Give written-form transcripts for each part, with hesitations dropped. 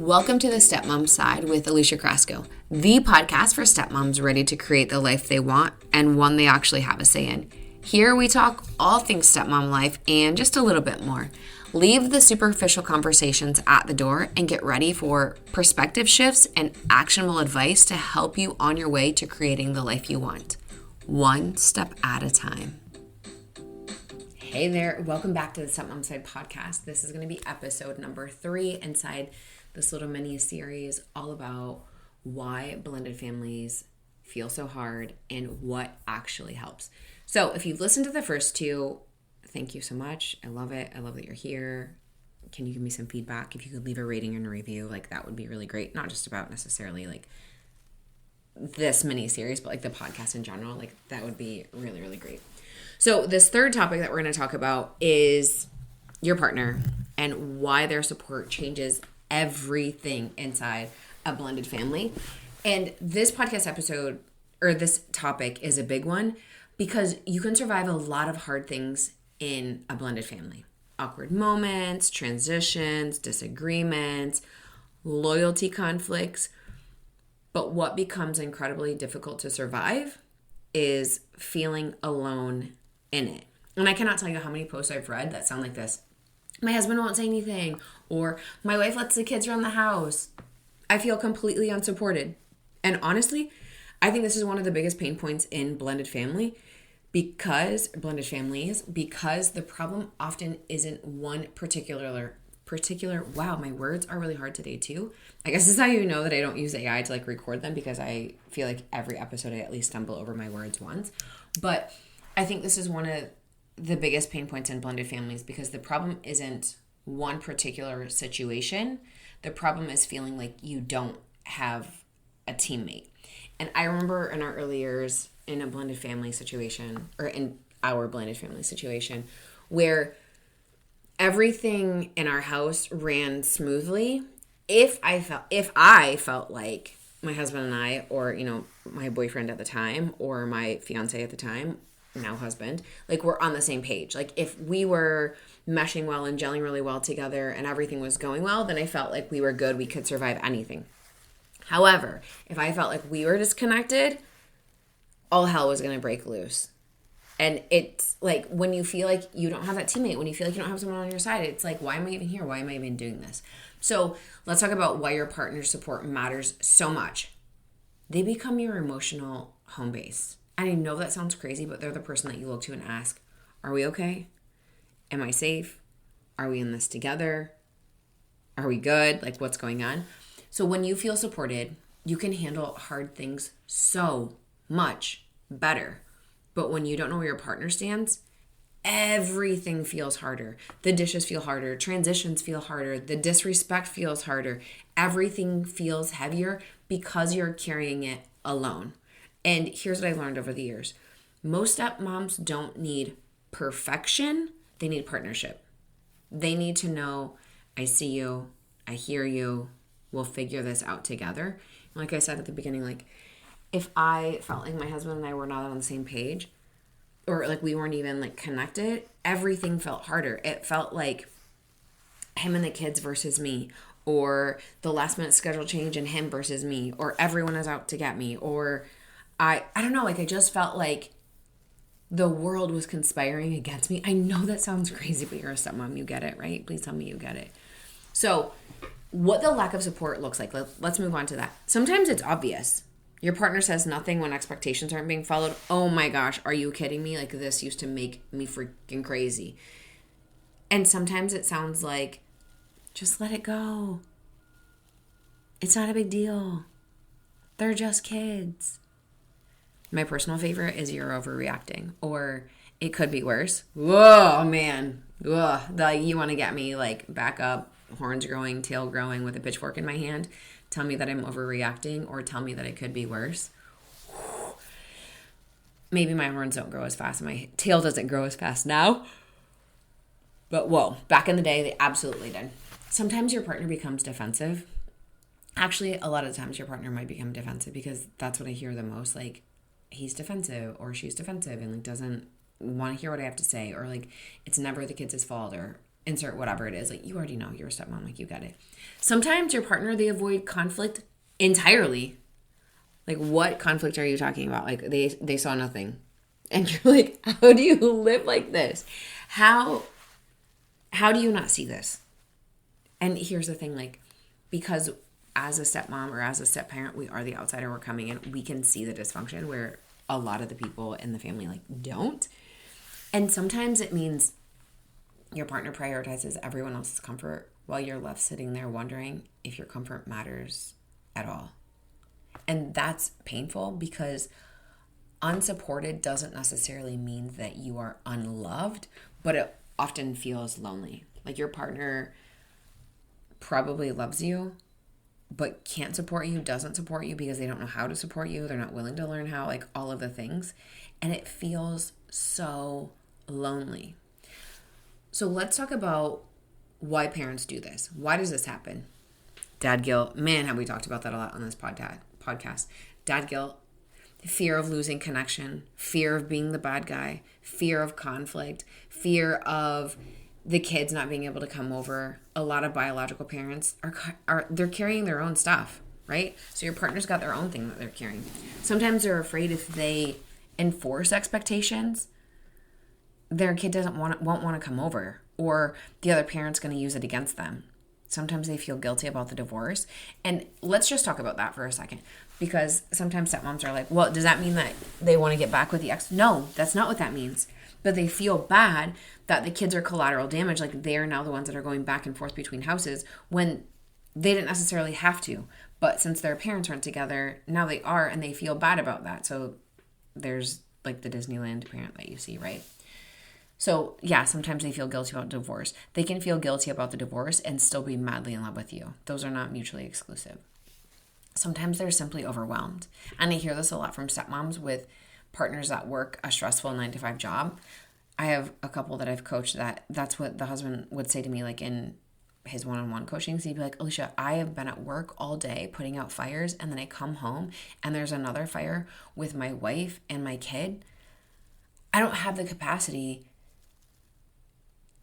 Welcome to the Stepmom Side with Alicia, the podcast for stepmoms ready to create the life they want and one they actually have a say in. Here we talk all things stepmom life and just a little bit more. Leave the superficial conversations at the door and get ready for perspective shifts and actionable advice to help you on your way to creating the life you want, one step at a time. Hey there, welcome back to the Stepmom Side Podcast. This is going to be episode number 3 inside this little mini series all about why blended families feel so hard and what actually helps. So if you've listened to the first 2, thank you so much. I love it. I love that you're here. Can you give me some feedback? If you could leave a rating and a review, that would be really great. Not just about necessarily this mini series, but the podcast in general. That would be really, really great. So this third topic that we're going to talk about is your partner and why their support changes everything inside a blended family. And this podcast episode, or this topic, is a big one because you can survive a lot of hard things in a blended family. Awkward moments, transitions, disagreements, loyalty conflicts. But what becomes incredibly difficult to survive is feeling alone in it. And I cannot tell you how many posts I've read that sound like this. My husband won't say anything, or my wife lets the kids run the house. I feel completely unsupported. And honestly, I think this is one of the biggest pain points in blended families, because the problem often isn't one particular, wow, my words are really hard today too. I guess this is how you know that I don't use AI to record them, because I feel like every episode I at least stumble over my words once. But I think this is one of the biggest pain points in blended families, because the problem isn't one particular situation. The problem is feeling like you don't have a teammate. And I remember in our early years in a blended family situation, or in our blended family situation, where everything in our house ran smoothly. If I felt like my husband and I, or my boyfriend at the time, or my fiance at the time, now husband, we're on the same page. If we were meshing well and gelling really well together and everything was going well, then I felt like we were good. We could survive anything. However, if I felt like we were disconnected, all hell was going to break loose. And it's when you feel like you don't have that teammate, when you feel like you don't have someone on your side, it's why am I even here? Why am I even doing this? So let's talk about why your partner's support matters so much. They become your emotional home base. And I know that sounds crazy, but they're the person that you look to and ask, are we okay? Am I safe? Are we in this together? Are we good? What's going on? So when you feel supported, you can handle hard things so much better. But when you don't know where your partner stands, everything feels harder. The dishes feel harder. Transitions feel harder. The disrespect feels harder. Everything feels heavier because you're carrying it alone. And here's what I learned over the years. Most stepmoms don't need perfection. They need partnership. They need to know, I see you, I hear you, we'll figure this out together. Like I said at the beginning, if I felt like my husband and I were not on the same page, or we weren't even connected, everything felt harder. It felt like him and the kids versus me, or the last minute schedule change and him versus me, or everyone is out to get me, or I don't know, I just felt like the world was conspiring against me. I know that sounds crazy, but you're a stepmom, you get it, right? Please tell me you get it. So what the lack of support looks like, let's move on to that. Sometimes it's obvious. Your partner says nothing when expectations aren't being followed. Oh my gosh, are you kidding me? This used to make me freaking crazy. And sometimes it sounds like, just let it go. It's not a big deal. They're just kids. My personal favorite is you're overreacting, or it could be worse. Whoa, man. Whoa. You want to get me back up, horns growing, tail growing with a pitchfork in my hand. Tell me that I'm overreacting, or tell me that it could be worse. Maybe my horns don't grow as fast. My tail doesn't grow as fast now. But whoa, back in the day, they absolutely did. Sometimes your partner becomes defensive. Actually, a lot of times your partner might become defensive, because that's what I hear the most. He's defensive or she's defensive and doesn't want to hear what I have to say, or it's never the kids' fault, or insert whatever it is. Like, you already know you're a stepmom, like, you get it. Sometimes your partner, they avoid conflict entirely. Like, what conflict are you talking about? Like, they saw nothing. And you're like, how do you live like this? How do you not see this? And here's the thing, like, because as a stepmom or as a step-parent, we are the outsider, we're coming in, we can see the dysfunction where a lot of the people in the family, like, don't. And sometimes it means your partner prioritizes everyone else's comfort while you're left sitting there wondering if your comfort matters at all. And that's painful because unsupported doesn't necessarily mean that you are unloved, but it often feels lonely. Like, your partner probably loves you, but can't support you, doesn't support you because they don't know how to support you. They're not willing to learn how, like, all of the things. And it feels so lonely. So let's talk about why parents do this. Why does this happen? Dad guilt. Man, have we talked about that a lot on this podcast. Dad guilt, fear of losing connection, fear of being the bad guy, fear of conflict, fear of the kids not being able to come over. A lot of biological parents they're carrying their own stuff, right? So your partner's got their own thing that they're carrying. Sometimes they're afraid if they enforce expectations, their kid won't want to come over, or the other parent's going to use it against them. Sometimes they feel guilty about the divorce. And let's just talk about that for a second, because sometimes stepmoms are like, well, does that mean that they want to get back with the ex? No, that's not what that means. But they feel bad that the kids are collateral damage, like they are now the ones that are going back and forth between houses when they didn't necessarily have to. But since their parents weren't together, now they are, and they feel bad about that. So there's like the Disneyland parent that you see, right? So yeah, sometimes they feel guilty about divorce. They can feel guilty about the divorce and still be madly in love with you. Those are not mutually exclusive. Sometimes they're simply overwhelmed. And I hear this a lot from stepmoms with partners that work a stressful 9-to-5 job. I have a couple that I've coached that's what the husband would say to me, like in his one-on-one coaching. So he'd be like, Alicia, I have been at work all day putting out fires, and then I come home and there's another fire with my wife and my kid. I don't have the capacity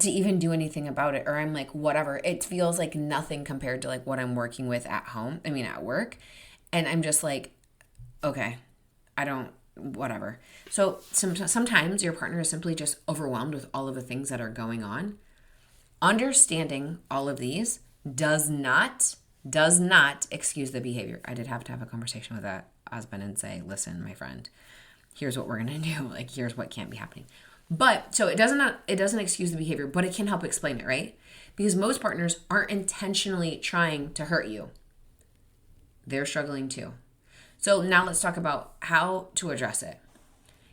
to even do anything about it. Or I'm like, whatever. It feels like nothing compared to like what I'm working with at home. I mean, at work. And I'm just like, okay, whatever. So sometimes your partner is simply just overwhelmed with all of the things that are going on. Understanding all of these does not excuse the behavior. I did have to have a conversation with that husband and say, listen, my friend, here's what we're going to do. Like, here's what can't be happening. But so it doesn't excuse the behavior, but it can help explain it, right? Because most partners aren't intentionally trying to hurt you. They're struggling too. So now let's talk about how to address it.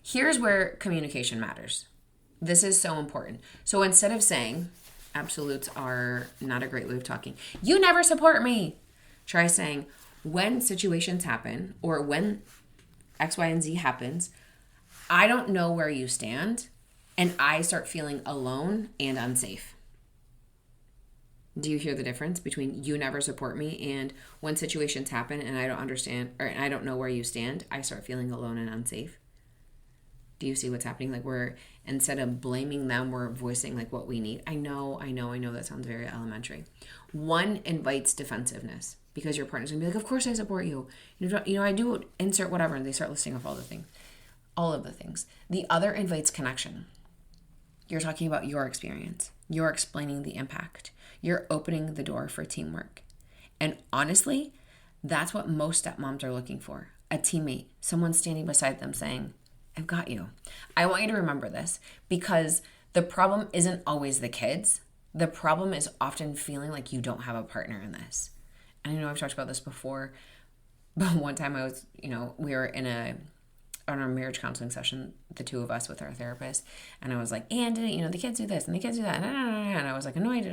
Here's where communication matters. This is so important. So instead of saying, absolutes are not a great way of talking, you never support me, try saying, when situations happen or when X, Y, and Z happens, I don't know where you stand, and I start feeling alone and unsafe. Do you hear the difference between you never support me and when situations happen and I don't understand, or I don't know where you stand, I start feeling alone and unsafe? Do you see what's happening? Like, we're, instead of blaming them, we're voicing like what we need. I know that sounds very elementary. One invites defensiveness because your partner's gonna be like, of course I support you. I do insert whatever, and they start listing off all of the things. The other invites connection. You're talking about your experience. You're explaining the impact. You're opening the door for teamwork. And honestly, that's what most stepmoms are looking for. A teammate, someone standing beside them saying, I've got you. I want you to remember this, because the problem isn't always the kids. The problem is often feeling like you don't have a partner in this. And I know I've talked about this before, but one time I was, we were on our marriage counseling session, the two of us with our therapist, and I was like, and the kids do this and the kids do that, and I was like annoyed,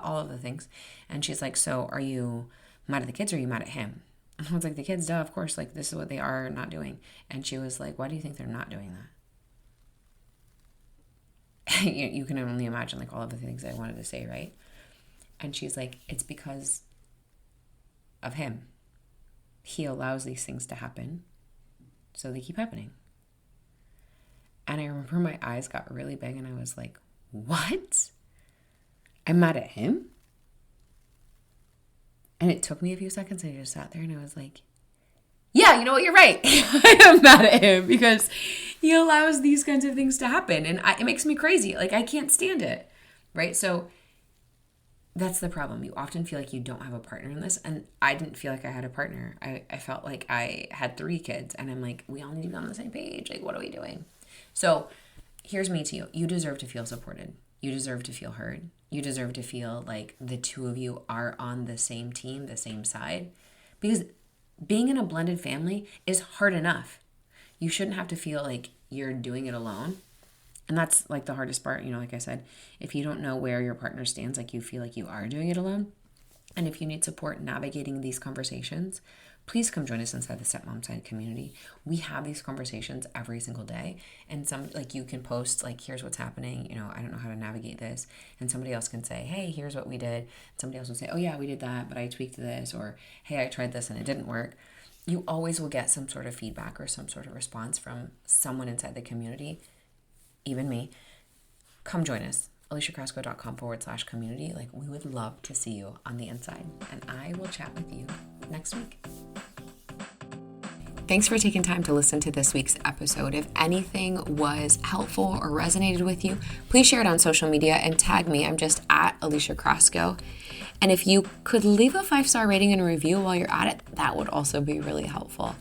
all of the things. And she's like, so are you mad at the kids or are you mad at him? And I was like, the kids, duh, of course, like this is what they are not doing. And she was like, why do you think they're not doing that? You can only imagine like all of the things I wanted to say, right? And she's like, it's because of him. He allows these things to happen, so they keep happening. And I remember my eyes got really big and I was like, what? I'm mad at him? And it took me a few seconds. I just sat there and I was like, yeah, you know what? You're right. I am mad at him because he allows these kinds of things to happen. And it makes me crazy. Like, I can't stand it. Right? So that's the problem. You often feel like you don't have a partner in this. And I didn't feel like I had a partner. I felt like I had 3 kids. And I'm like, we all need to be on the same page. Like, what are we doing? So here's me to you. You deserve to feel supported. You deserve to feel heard. You deserve to feel like the two of you are on the same team, the same side. Because being in a blended family is hard enough. You shouldn't have to feel like you're doing it alone. And that's like the hardest part. Like I said, if you don't know where your partner stands, like you feel like you are doing it alone. And if you need support navigating these conversations, please come join us inside the Stepmom Side community. We have these conversations every single day. And you can post, like, here's what's happening. I don't know how to navigate this. And somebody else can say, hey, here's what we did. Somebody else will say, oh yeah, we did that, but I tweaked this. Or, hey, I tried this and it didn't work. You always will get some sort of feedback or some sort of response from someone inside the community, even me. Come join us. AliciaCrasco.com/community. Like, we would love to see you on the inside. And I will chat with you next week. Thanks for taking time to listen to this week's episode. If anything was helpful or resonated with you, please share it on social media and tag me. I'm just at Alicia Crasco. And if you could leave a 5-star rating and a review while you're at it, that would also be really helpful.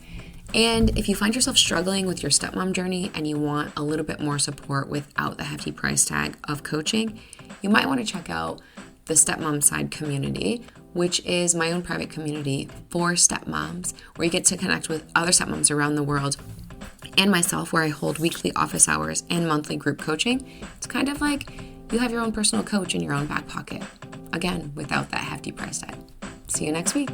And if you find yourself struggling with your stepmom journey and you want a little bit more support without the hefty price tag of coaching, you might want to check out the Stepmom Side community, which is my own private community for stepmoms, where you get to connect with other stepmoms around the world and myself, where I hold weekly office hours and monthly group coaching. It's kind of like you have your own personal coach in your own back pocket. Again, without that hefty price tag. See you next week.